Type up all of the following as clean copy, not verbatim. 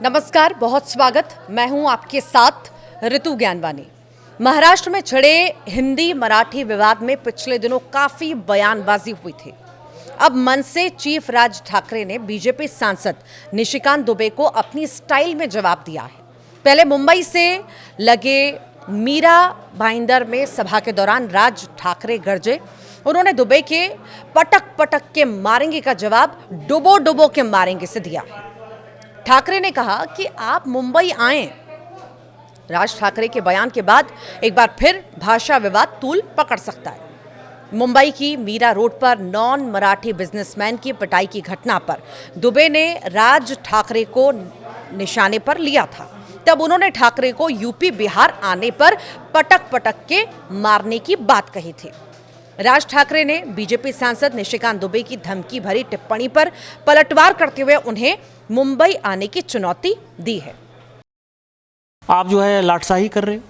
नमस्कार, बहुत स्वागत। मैं हूं आपके साथ ऋतु ज्ञानवानी। महाराष्ट्र में छिड़े हिंदी मराठी विवाद में पिछले दिनों काफी बयानबाजी हुई थी। अब मनसे चीफ राज ठाकरे ने बीजेपी सांसद निशिकांत दुबे को अपनी स्टाइल में जवाब दिया है। पहले मुंबई से लगे मीरा भाईंदर में सभा के दौरान राज ठाकरे गरजे। उन्होंने दुबे के पटक पटक के मारेंगे का जवाब डुबो डुबो के मारेंगे से दिया। ठाकरे ने कहा कि आप मुंबई आएं। राज ठाकरे के बयान के बाद एक बार फिर भाषा विवाद तूल पकड़ सकता है। मुंबई की मीरा रोड पर नॉन मराठी बिजनेसमैन की पिटाई की घटना पर दुबे ने राज ठाकरे को निशाने पर लिया था। तब उन्होंने ठाकरे को यूपी बिहार आने पर पटक पटक के मारने की बात कही थी। राज ठाकरे ने बीजेपी सांसद निशिकांत दुबे की धमकी भरी टिप्पणी पर पलटवार करते हुए उन्हें मुंबई आने की चुनौती दी है। आप जो है लाटसाही कर रहे हो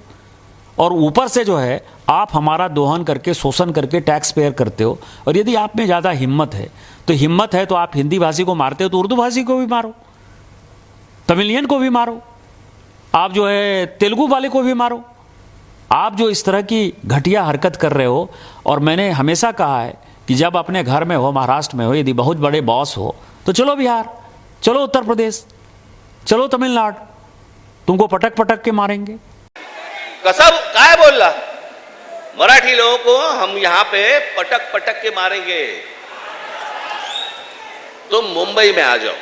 और ऊपर से जो है आप हमारा दोहन करके शोषण करके टैक्स पेयर करते हो। और यदि आप में ज़्यादा हिम्मत है तो आप हिंदी भाषी को मारते हो तो उर्दू भाषी को भी मारो, तमिलियन को भी मारो, आप जो है तेलुगु वाले को भी मारो। आप जो इस तरह की घटिया हरकत कर रहे हो, और मैंने हमेशा कहा है कि जब अपने घर में हो, महाराष्ट्र में हो, यदि बहुत बड़े बॉस हो तो चलो बिहार, चलो उत्तर प्रदेश, चलो तमिलनाडु, तुमको पटक पटक के मारेंगे। कसम काय बोलला, मराठी लोगों को हम यहां पे पटक पटक के मारेंगे। तुम मुंबई में आ जाओ,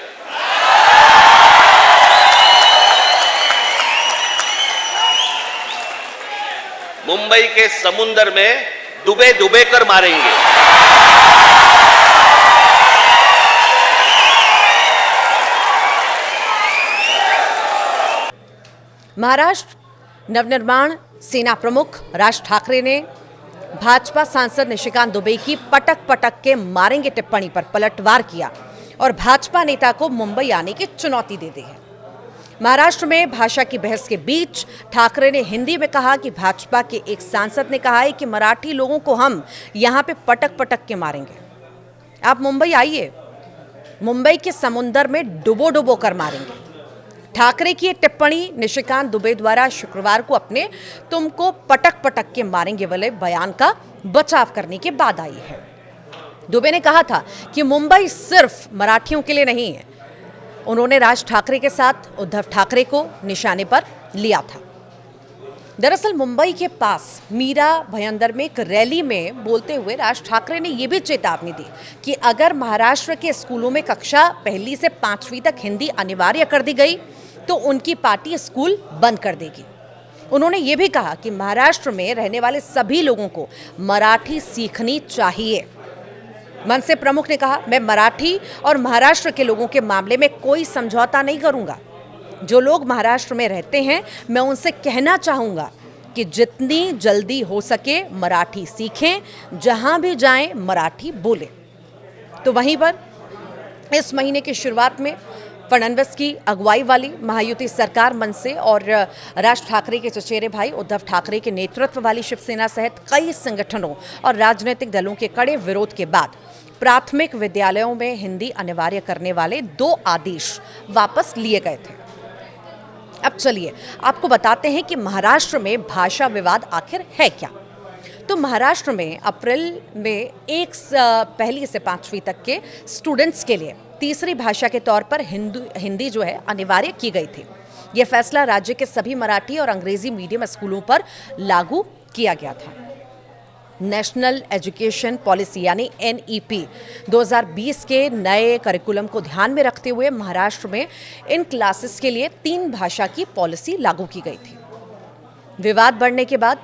मुंबई के समुंदर में डूबे डूबे कर मारेंगे। महाराष्ट्र नवनिर्माण सेना प्रमुख राज ठाकरे ने भाजपा सांसद निशिकांत दुबे की पटक पटक के मारेंगे टिप्पणी पर पलटवार किया और भाजपा नेता को मुंबई आने की चुनौती दे दी है। महाराष्ट्र में भाषा की बहस के बीच ठाकरे ने हिंदी में कहा कि भाजपा के एक सांसद ने कहा है कि मराठी लोगों को हम यहां पे पटक पटक के मारेंगे। आप मुंबई आइए, मुंबई के समुंदर में डुबो डुबो कर मारेंगे। ठाकरे की ये टिप्पणी निशिकांत दुबे द्वारा शुक्रवार को अपने तुमको पटक पटक के मारेंगे वाले बयान का बचाव करने के बाद आई है। दुबे ने कहा था कि मुंबई सिर्फ मराठियों के लिए नहीं है। उन्होंने राज ठाकरे के साथ उद्धव ठाकरे को निशाने पर लिया था। दरअसल मुंबई के पास मीरा भाईंदर में एक रैली में बोलते हुए राज ठाकरे ने यह भी चेतावनी दी कि अगर महाराष्ट्र के स्कूलों में कक्षा 1 से 5वीं तक हिंदी अनिवार्य कर दी गई तो उनकी पार्टी स्कूल बंद कर देगी। उन्होंने ये भी कहा कि महाराष्ट्र में रहने वाले सभी लोगों को मराठी सीखनी चाहिए। मनसे प्रमुख ने कहा, मैं मराठी और महाराष्ट्र के लोगों के मामले में कोई समझौता नहीं करूंगा। जो लोग महाराष्ट्र में रहते हैं मैं उनसे कहना चाहूंगा कि जितनी जल्दी हो सके मराठी सीखें, जहां भी जाएं मराठी बोलें। तो वहीं पर इस महीने की शुरुआत में फडणवीस की अगुवाई वाली महायुति सरकार मनसे और राज ठाकरे के चचेरे भाई उद्धव ठाकरे के नेतृत्व वाली शिवसेना सहित कई संगठनों और राजनीतिक दलों के कड़े विरोध के बाद प्राथमिक विद्यालयों में हिंदी अनिवार्य करने वाले 2 आदेश वापस लिए गए थे। अब चलिए आपको बताते हैं कि महाराष्ट्र में भाषा विवाद आखिर है क्या। तो महाराष्ट्र में अप्रैल में 1 पहली से 5वीं तक के स्टूडेंट्स के लिए तीसरी भाषा के तौर पर हिंदी जो है अनिवार्य की गई थी। यह फैसला राज्य के सभी मराठी और अंग्रेजी मीडियम स्कूलों पर लागू किया गया था। नेशनल एजुकेशन पॉलिसी यानी NEP 2020 के नए करिकुलम को ध्यान में रखते हुए महाराष्ट्र में इन क्लासेस के लिए 3 भाषा की पॉलिसी लागू की गई थी। विवाद बढ़ने के बाद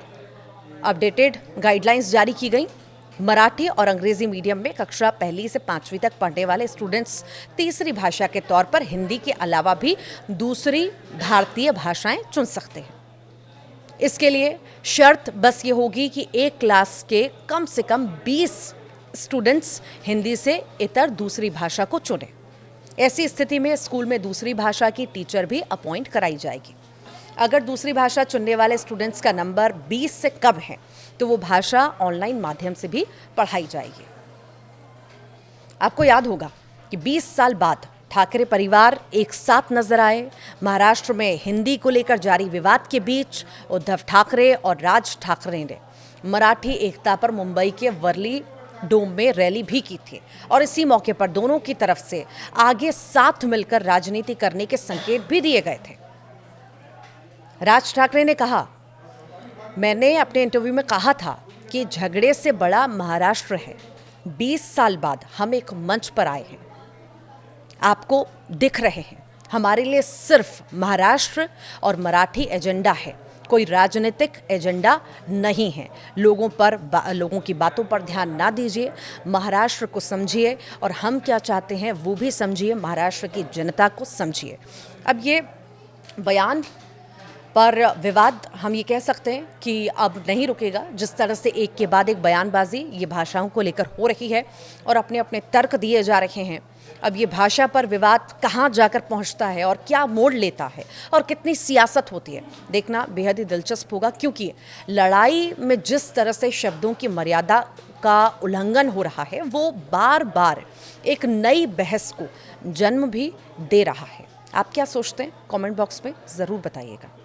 अपडेटेड गाइडलाइंस जारी की गई। मराठी और अंग्रेजी मीडियम में कक्षा 1 से 5वीं तक पढ़ने वाले स्टूडेंट्स तीसरी भाषा के तौर पर हिंदी के अलावा भी दूसरी भारतीय भाषाएं चुन सकते हैं। इसके लिए शर्त बस ये होगी कि एक क्लास के कम से कम 20 स्टूडेंट्स हिंदी से इतर दूसरी भाषा को चुनें। ऐसी स्थिति में स्कूल में दूसरी भाषा की टीचर भी अपॉइंट कराई जाएगी। अगर दूसरी भाषा चुनने वाले स्टूडेंट्स का नंबर 20 से कम है तो वो भाषा ऑनलाइन माध्यम से भी पढ़ाई जाएगी। आपको याद होगा कि 20 साल बाद ठाकरे परिवार एक साथ नजर आए। महाराष्ट्र में हिंदी को लेकर जारी विवाद के बीच उद्धव ठाकरे और राज ठाकरे ने मराठी एकता पर मुंबई के वर्ली डोम में रैली भी की थी और इसी मौके पर दोनों की तरफ से आगे साथ मिलकर राजनीति करने के संकेत भी दिए गए थे। राज ठाकरे ने कहा, मैंने अपने इंटरव्यू में कहा था कि झगड़े से बड़ा महाराष्ट्र है। 20 साल बाद हम एक मंच पर आए हैं, आपको दिख रहे हैं। हमारे लिए सिर्फ महाराष्ट्र और मराठी एजेंडा है, कोई राजनीतिक एजेंडा नहीं है। लोगों की बातों पर ध्यान ना दीजिए, महाराष्ट्र को समझिए और हम क्या चाहते हैं वो भी समझिए, महाराष्ट्र की जनता को समझिए। अब ये बयान पर विवाद हम ये कह सकते हैं कि अब नहीं रुकेगा। जिस तरह से एक के बाद एक बयानबाजी ये भाषाओं को लेकर हो रही है और अपने अपने तर्क दिए जा रहे हैं, अब ये भाषा पर विवाद कहाँ जाकर पहुँचता है और क्या मोड़ लेता है और कितनी सियासत होती है, देखना बेहद ही दिलचस्प होगा। क्योंकि लड़ाई में जिस तरह से शब्दों की मर्यादा का उल्लंघन हो रहा है वो बार बार एक नई बहस को जन्म भी दे रहा है। आप क्या सोचते हैं? कमेंट बॉक्स में ज़रूर बताइएगा।